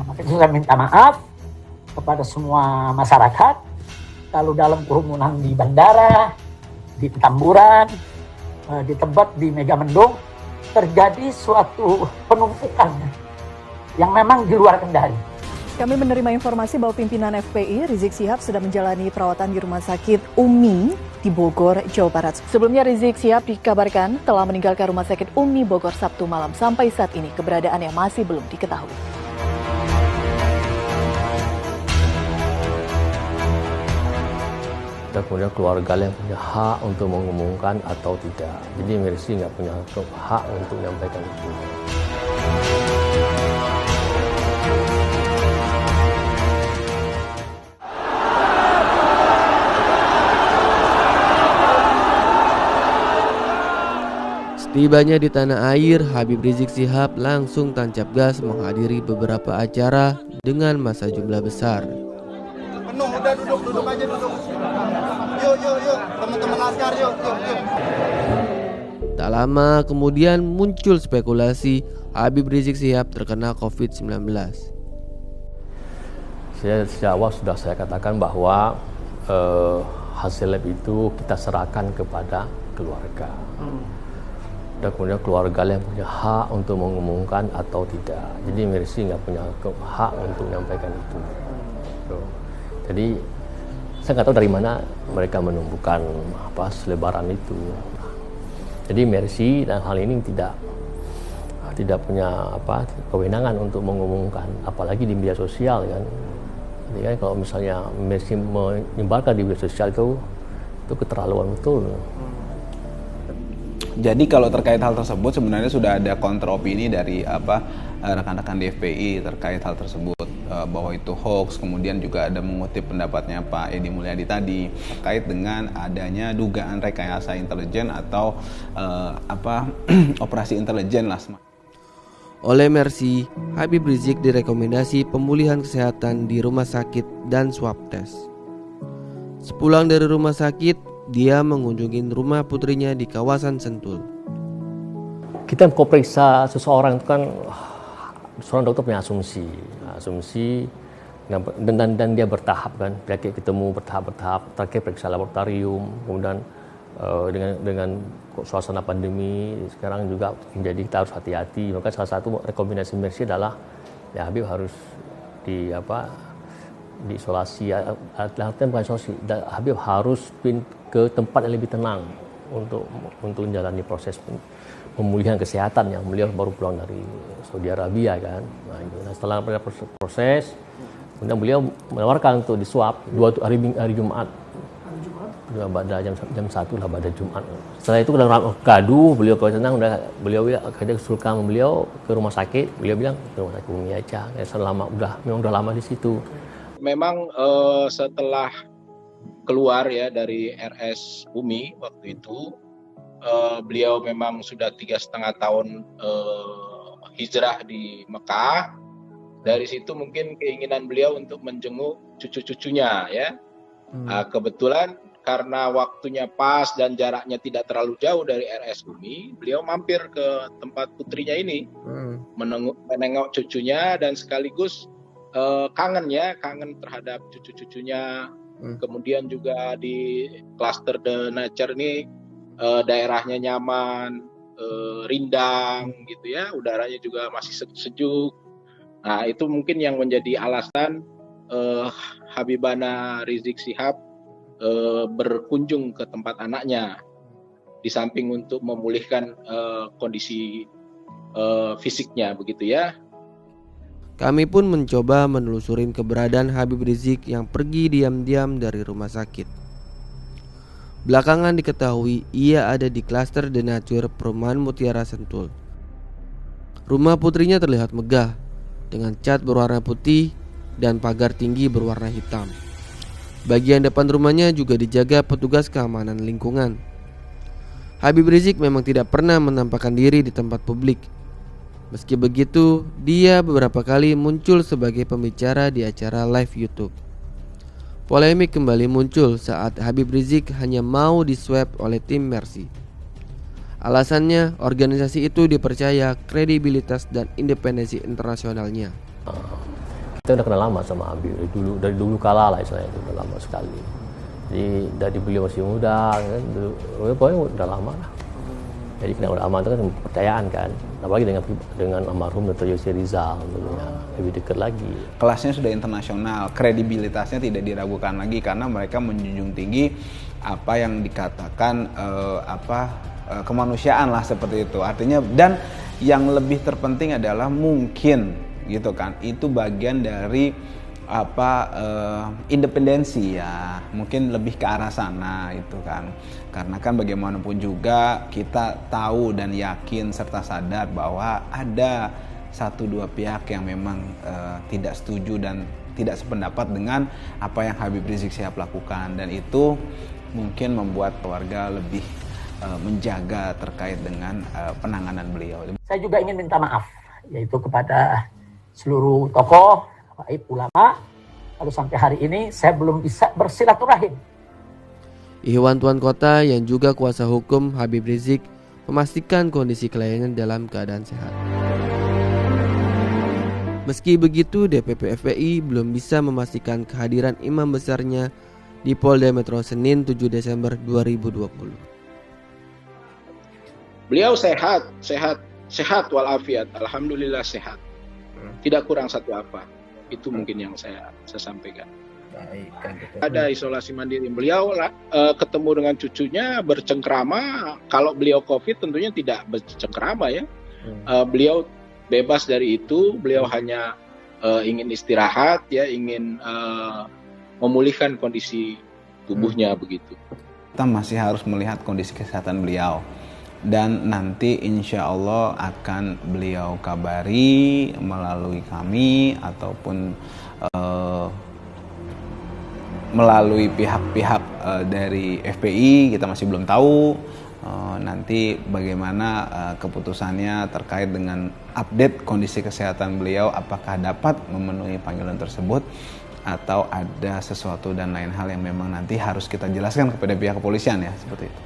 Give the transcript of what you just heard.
Nah, makanya saya minta maaf kepada semua masyarakat kalau dalam kerumunan di bandara, di Petamburan, di Tebet, di Megamendung terjadi suatu penumpukan yang memang di luar kendali. Kami menerima informasi bahwa pimpinan FPI Rizik Syihab sudah menjalani perawatan di Rumah Sakit UMI di Bogor, Jawa Barat. Sebelumnya Rizik Syihab dikabarkan telah meninggalkan Rumah Sakit UMI Bogor Sabtu malam. Sampai saat ini keberadaannya masih belum diketahui. Dan kemudian keluarga yang punya hak untuk mengumumkan atau tidak. Jadi Mercy nggak punya hak untuk menyampaikan itu. Setibanya di tanah air, Habib Rizik Syihab langsung tancap gas menghadiri beberapa acara dengan massa jumlah besar. Penuh, udah duduk aja duduk. Yuk, teman-teman laskar, yuk. Tak lama kemudian muncul spekulasi Habib Rizik Syihab terkena COVID-19. Sejak awal sudah saya katakan bahwa hasil lab itu kita serahkan kepada keluarga. Dan kemudian keluarga yang punya hak untuk mengumumkan atau tidak. Jadi Mercy nggak punya hak untuk menyampaikan itu. Jadi saya nggak tahu dari mana mereka menumbuhkan selebaran itu. Jadi Mercy dalam hal ini tidak punya kewenangan untuk mengumumkan, apalagi di media sosial kan. Jadi kan kalau misalnya Mercy menyebarkan di media sosial itu keterlaluan betul. Jadi kalau terkait hal tersebut sebenarnya sudah ada kontra opini dari rekan-rekan di FPI terkait hal tersebut, bahwa itu hoax. Kemudian juga ada mengutip pendapatnya Pak Edi Mulyadi tadi terkait dengan adanya dugaan rekayasa intelijen atau operasi intelijen lah. Oleh Mercy, Habib Rizik direkomendasi pemulihan kesehatan di rumah sakit dan swab test. Sepulang dari rumah sakit, dia mengunjungi rumah putrinya di kawasan Sentul. Kita mau periksa seseorang itu kan, seorang dokter punya asumsi dan dia bertahap kan, dia ketemu bertahap, terakhir periksa laboratorium, kemudian dengan suasana pandemi sekarang juga menjadi kita harus hati-hati. Maka salah satu rekomendasi Mercy adalah Habib harus diisolasi, Habib harus ke tempat yang lebih tenang untuk menjalani proses pemulihan kesehatan yang beliau baru pulang dari Saudi Arabia kan. Nah, setelah proses, kemudian beliau menawarkan untuk diswab hari Jumat. Pada jam 1 lah pada Jumat. Setelah itu dalam gaduh, beliau senang, beliau kesulkan beliau ke rumah sakit. Beliau bilang ke rumah sakit UMI aja. Memang udah lama di situ. Memang setelah keluar ya dari RS UMI waktu itu, beliau memang sudah 3,5 tahun hijrah di Mekah. Dari situ mungkin keinginan beliau untuk menjenguk cucu-cucunya ya. Kebetulan karena waktunya pas dan jaraknya tidak terlalu jauh dari RS UMI, beliau mampir ke tempat putrinya ini, menengok cucunya dan sekaligus kangen terhadap cucu-cucunya. Kemudian juga di klaster The Nature ini daerahnya nyaman, rindang gitu ya, udaranya juga masih sejuk. Nah itu mungkin yang menjadi alasan Habibana Rizik Syihab berkunjung ke tempat anaknya, di samping untuk memulihkan kondisi fisiknya begitu ya. Kami pun mencoba menelusurin keberadaan Habib Rizik yang pergi diam-diam dari rumah sakit. Belakangan diketahui ia ada di klaster The Nature Perumahan Mutiara Sentul. Rumah putrinya terlihat megah dengan cat berwarna putih dan pagar tinggi berwarna hitam. Bagian depan rumahnya juga dijaga petugas keamanan lingkungan. Habib Rizik memang tidak pernah menampakkan diri di tempat publik. Meski begitu, dia beberapa kali muncul sebagai pembicara di acara live YouTube. Polemik kembali muncul saat Habib Rizik hanya mau diswab oleh tim Mercy. Alasannya, organisasi itu dipercaya kredibilitas dan independensi internasionalnya. Kita udah kenal lama sama Habib dari dulu kala lah istilahnya, itu udah lama sekali. Jadi dari beliau masih muda, kan, pokoknya udah lama lah. Jadi kena ulama itu kan kepercayaan kan, apalagi dengan almarhum Dr. Yose Rizal tentunya lebih dekat lagi. Kelasnya sudah internasional, kredibilitasnya tidak diragukan lagi karena mereka menjunjung tinggi apa yang dikatakan kemanusiaan lah seperti itu. Artinya dan yang lebih terpenting adalah mungkin gitu kan, itu bagian dari independensi ya, mungkin lebih ke arah sana itu kan, karena kan bagaimanapun juga kita tahu dan yakin serta sadar bahwa ada 1-2 pihak yang memang tidak setuju dan tidak sependapat dengan apa yang Habib Rizik Syihab lakukan, dan itu mungkin membuat keluarga lebih menjaga terkait dengan penanganan beliau. Saya juga ingin minta maaf, yaitu kepada seluruh tokoh, baik ulama, lalu sampai hari ini saya belum bisa bersilaturahim. Ikhwan Tuan Kota yang juga kuasa hukum Habib Rizik memastikan kondisi kliennya dalam keadaan sehat. Meski begitu, DPP FPI belum bisa memastikan kehadiran imam besarnya di Polda Metro Senin 7 Desember 2020. Beliau sehat walafiat, alhamdulillah sehat. Tidak kurang satu apa. Itu mungkin yang saya sampaikan. Baik, kan gitu. Ada isolasi mandiri. Beliau ketemu dengan cucunya bercengkrama. Kalau beliau COVID tentunya tidak bercengkrama ya. Beliau bebas dari itu. Beliau hanya ingin istirahat ya, ingin memulihkan kondisi tubuhnya begitu. Kita masih harus melihat kondisi kesehatan beliau. Dan nanti insya Allah akan beliau kabari melalui kami ataupun melalui pihak-pihak dari FPI. Kita masih belum tahu nanti bagaimana keputusannya terkait dengan update kondisi kesehatan beliau, apakah dapat memenuhi panggilan tersebut atau ada sesuatu dan lain hal yang memang nanti harus kita jelaskan kepada pihak kepolisian ya, seperti itu.